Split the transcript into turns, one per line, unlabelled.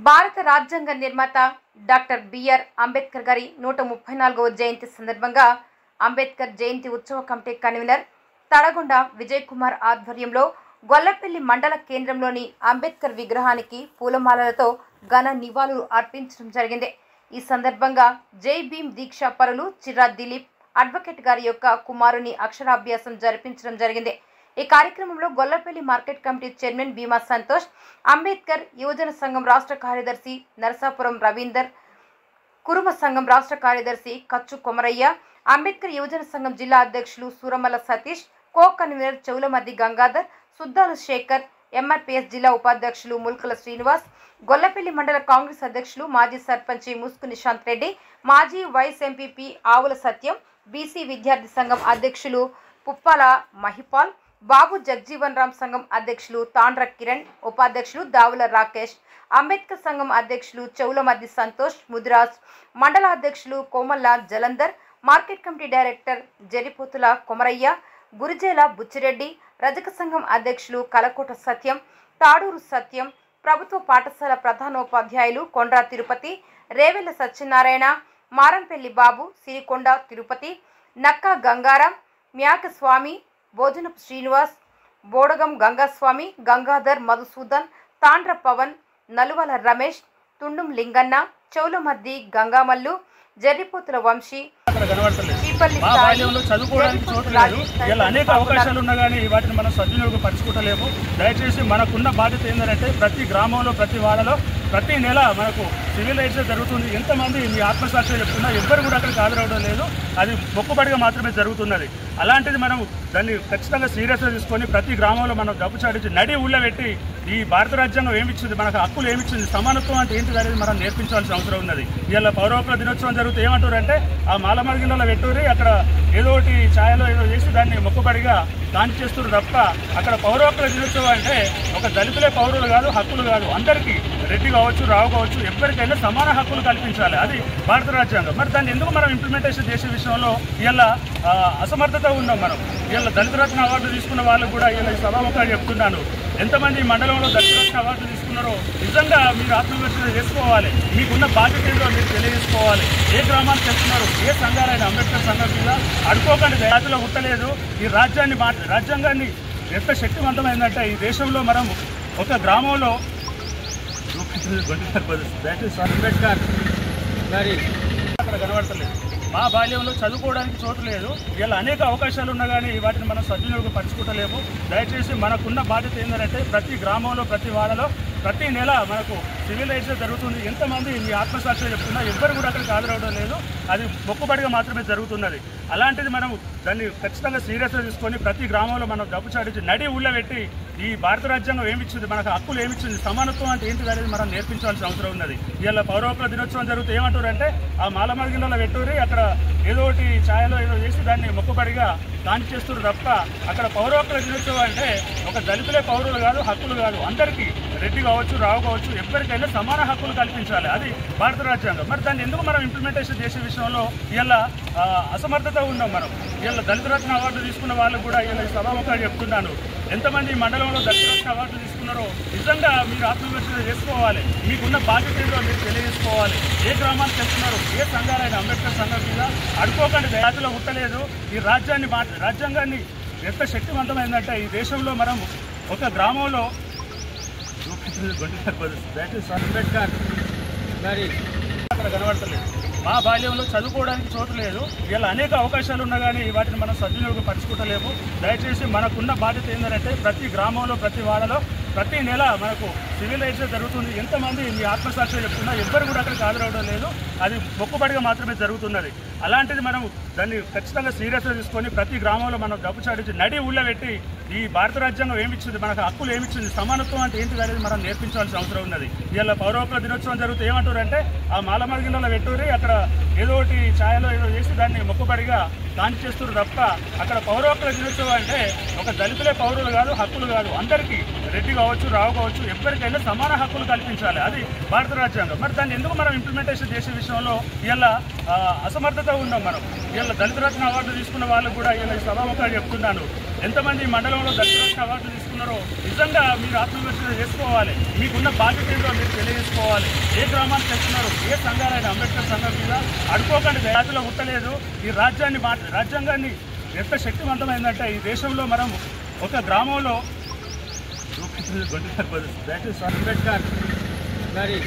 భారత రాజ్యాంగ నిర్మాత డాక్టర్ బిఆర్ అంబేద్కర్ గారి 134వ జయంతి సందర్భంగా అంబేద్కర్ జయంతి ఉత్సవ కమిటీ కన్వీనర్ తడగొండ విజయ్ కుమార్ ఆధ్వర్యంలో గొల్లపల్లి మండల కేంద్రంలోని అంబేద్కర్ విగ్రహానికి పూలమాలలతో ఘన నివాళులు అర్పించడం జరిగింది. ఈ సందర్భంగా జై భీమ్ దీక్షా పరులు చిర్రా దిలీప్ అడ్వకేట్ గారి యొక్క కుమారుని అక్షరాభ్యాసం జరిపించడం జరిగింది. ఈ కార్యక్రమంలో గొల్లపల్లి మార్కెట్ కమిటీ చైర్మన్ భీమా సంతోష్, అంబేద్కర్ యువజన సంఘం రాష్ట్ర కార్యదర్శి నరసాపురం రవీందర్, కురుమ సంఘం రాష్ట్ర కార్యదర్శి కచ్చు కొమరయ్య, అంబేద్కర్ యువజన సంఘం జిల్లా అధ్యక్షులు Suramalla Satish, co convener Chevulamaddi Gangadhar, Suddala Shekhar, MRPS జిల్లా ఉపాధ్యక్షులు ముల్కల శ్రీనివాస్, గొల్లపల్లి మండల కాంగ్రెస్ అధ్యక్షులు మాజీ సర్పంచి ముస్కు నిశాంత్ రెడ్డి, మాజీ వైస్ ఎంపీపీ ఆవుల సత్యం, బీసీ విద్యార్థి సంఘం అధ్యక్షులు పుప్పాల మహిపాల్, బాబు జగ్జీవన్ రామ్ సంఘం అధ్యక్షులు తాండ్ర కిరణ్, ఉపాధ్యక్షులు దావుల రాకేష్, అంబేద్కర్ సంఘం అధ్యక్షులు చెవులమద్ది సంతోష్ ముదిరాజ్, మండల అధ్యక్షులు Komalla Jalandhar, market committee director Jaripothula Komaraiah, Gurijela Buchireddy, రజక సంఘం అధ్యక్షులు కలకోట సత్యం, తాడూరు సత్యం, ప్రభుత్వ పాఠశాల ప్రధానోపాధ్యాయులు కొండ్రా తిరుపతి, రేవెల్ల సత్యనారాయణ, మారంపల్లి బాబు, సిరికొండ తిరుపతి, నక్కా గంగారాం, మ్యాక స్వామి, భోజనపు శ్రీనివాస్, బోడగం గంగాస్వామి, గంగాధర్ మధుసూదన్, తాండ్ర పవన్, నలువల రమేష్, తుండుం లింగన్న, చెవులమద్ది గంగామల్లు, జరిపోతుల వంశీ,
చదువుకోవడానికి చోటు లేదు. ఇలా అనేక అవకాశాలు ఉన్నా కానీ వాటిని మనం సద్వినియోగపరచుకోవట్లేము. దయచేసి మనకున్న బాధ్యత ఏంటంటే ప్రతి గ్రామంలో ప్రతి వాడలో ప్రతి నెల మనకు సివిల్ రైట్స్ జరుగుతుంది. ఎంతమంది మీ ఆత్మసాక్షి చెప్తున్నా ఎవ్వరు కూడా అక్కడికి హాజరవడం లేదు. అది మొక్కుబడిగా మాత్రమే జరుగుతున్నది. అలాంటిది మనం దాన్ని ఖచ్చితంగా సీరియస్గా తీసుకొని ప్రతి గ్రామంలో మనం డబ్బు చాటించి నడి ఊళ్ళో పెట్టి ఈ భారత రాజ్యాంగం ఏమిచ్చింది, మనకు హక్కులు ఏమిచ్చింది, సమానత్వం అంటే ఏంటిది అనేది మనం నేర్పించాల్సిన అవసరం ఉన్నది. ఇలా పౌర హక్కుల దినోత్సవం జరుగుతూ ఏమంటారు అంటే ఆ మాలమర్గిలో పెట్టుకుని అక్కడ ఏదో ఒకటి ఛాయలో ఏదో చేసి దాన్ని మొక్కుబడిగా దాని చేస్తున్నారు తప్ప అక్కడ పౌర హక్కుల దినోత్సవం అంటే ఒక దళితులే పౌరులు కాదు, హక్కులు కాదు, అందరికీ రెడ్డి కావచ్చు, రావు కావచ్చు, ఎవరికైనా సమాన హక్కులు కల్పించాలి. అది భారత రాజ్యాంగం. మరి దాన్ని ఎందుకు మనం ఇంప్లిమెంటేషన్ చేసే విషయంలో ఇలా అసమర్థత ఉన్నాం. మనం ఇలా దళితరత్న అవార్డు తీసుకున్న వాళ్ళకు కూడా ఇలా సభాముఖంగా చెప్తున్నాను, ఎంతమంది మండలంలో దళితరత్న అవార్డు తీసుకున్నారో నిజంగా మీరు ఆత్మవిమర్శన చేసుకోవాలి. మీకున్న బాధ్యత ఏంటో మీరు తెలియజేసుకోవాలి. ఏ గ్రామానికి వెళ్తున్నారు, ఏ సంఘాలైనా అంబేద్కర్ సంఘం మీద అడుకోకండి. జాతిలో ఉట్టలేదు. ఈ రాజ్యాంగాన్ని ఎంత శక్తివంతమైందంటే ఈ దేశంలో మనం ఒక గ్రామంలో అంబేద్కర్ గారి అక్కడ కనబడతలేదు. మా బాల్యంలో చదువుకోవడానికి చోటు లేదు. ఇలా అనేక అవకాశాలు ఉన్నా కానీ వాటిని మనం సద్వినియోగపరచుకోవట్లేము. దయచేసి మనకున్న బాధ్యత ఏంటంటే ప్రతి గ్రామంలో ప్రతి వాడలో ప్రతి నెల మనకు సివిల్ రైట్స్ జరుగుతుంది. ఎంతమంది మీ ఆత్మసాక్షి చెప్తున్నా ఎవ్వరు కూడా అక్కడికి హాజరవడం లేదు. అది మొక్కుబడిగా మాత్రమే జరుగుతున్నది. అలాంటిది మనం దాన్ని ఖచ్చితంగా సీరియస్గా తీసుకొని ప్రతి గ్రామంలో మనం డబ్బు చాటించి నడి ఊళ్ళో పెట్టి ఈ భారత రాజ్యాంగం ఏమిచ్చింది, మనకు హక్కులు ఏమిచ్చింది, సమానత్వం అంటే ఏంటిది అనేది మనం నేర్పించాల్సిన అవసరం ఉన్నది. ఇలా పౌర హక్కుల దినోత్సవం జరుగుతూ ఏమంటారు అంటే ఆ మాలమర్గిలో పెట్టుకుని అక్కడ ఏదో ఒకటి ఛాయలో ఏదో చేసి దాన్ని మొక్కుబడిగా దాని చేస్తున్నారు తప్ప అక్కడ పౌర హక్కుల దినోత్సవం అంటే ఒక దళితులే పౌరులు కాదు, హక్కులు కాదు, అందరికీ రెడ్డి కావచ్చు, రావు కావచ్చు, ఎవరికైనా సమాన హక్కులు కల్పించాలి. అది భారత రాజ్యాంగం. మరి దాన్ని ఎందుకు మనం ఇంప్లిమెంటేషన్ చేసే విషయంలో ఇలా అసమర్థత ఉన్నాం. మనం ఇలా దళితరత్న అవార్డు తీసుకున్న వాళ్ళకు కూడా ఇలా సభాముఖంగా చెప్తున్నాను, ఎంతమంది మండలంలో దళితరత్న అవార్డు తీసుకున్నారో నిజంగా మీరు ఆత్మవిమర్శన చేసుకోవాలి. మీకున్న బాధ్యత ఏంటో మీరు తెలియజేసుకోవాలి. ఏ గ్రామానికి వెళ్తున్నారు, ఏ సంఘాలైనా అంబేద్కర్ సంఘం మీద అడుకోకండి. జాతిలో ఉట్టలేదు. ఈ రాజ్యాంగాన్ని ఎంత శక్తివంతమైందంటే ఈ దేశంలో మనం ఒక గ్రామంలో అంబేద్కర్ గారి అక్కడ కనబడతలేదు. మా బాల్యంలో చదువుకోవడానికి చోటు లేదు. ఇలా అనేక అవకాశాలు ఉన్నా కానీ వాటిని మనం సద్వినియోగపరచుకోవట్లేము. దయచేసి మనకున్న బాధ్యత ఏంటంటే ప్రతి గ్రామంలో ప్రతి వాడలో ప్రతి నెల మనకు సివిల్ రైట్స్ జరుగుతుంది. ఎంతమంది మీ ఆత్మసాక్షి చెప్తున్నా ఎవ్వరు కూడా అక్కడికి హాజరవడం లేదు. అది మొక్కుబడిగా మాత్రమే జరుగుతున్నది. అలాంటిది మనం దాన్ని ఖచ్చితంగా సీరియస్గా తీసుకొని ప్రతి గ్రామంలో మనం డబ్బు చాటించి నడి ఊళ్ళో పెట్టి ఈ భారత రాజ్యాంగం ఏమిచ్చింది, మనకు హక్కులు ఏమిచ్చింది, సమానత్వం అంటే ఏంటిది అనేది మనం నేర్పించాల్సిన అవసరం ఉన్నది. ఇలా పౌర హక్కుల దినోత్సవం జరుగుతూ ఏమంటారు అంటే ఆ మాలమర్గిలో పెట్టుకుని అక్కడ ఏదో ఒకటి ఛాయలో ఏదో చేసి దాన్ని మొక్కుబడిగా దాని చేస్తున్నారు తప్ప అక్కడ పౌర హక్కుల దినోత్సవం అంటే ఒక దళితులే పౌరులు కాదు, హక్కులు కాదు, అందరికీ రెడ్డి కావచ్చు, రావు కావచ్చు, ఎవరికైనా సమాన హక్కులు కల్పించాలి. అది భారత రాజ్యాంగం. మరి దాన్ని ఎందుకు మనం ఇంప్లిమెంటేషన్ చేసే విషయంలో ఇలా అసమర్థత ఉన్నాం. మనం ఇలా దళితరత్న అవార్డు తీసుకున్న వాళ్ళకు కూడా ఇలా సభాముఖంగా చెప్తున్నాను, ఎంతమంది మండలంలో గ్రామంలో దక్షిణ అవార్డులు తీసుకున్నారో నిజంగా మీరు ఆత్మవిమర్శన చేసుకోవాలి. మీకున్న బాధ్యత ఏంటో మీరు తెలియజేసుకోవాలి. ఏ గ్రామానికి తెచ్చున్నారు, ఏ సంఘాలైనా అంబేద్కర్ సంఘం మీద అడుకోకండి. జాతిలో ఉండలేదు. ఈ రాజ్యాంగాన్ని ఎంత శక్తివంతమైందంటే ఈ దేశంలో మనం ఒక గ్రామంలో అంబేద్కర్ గారి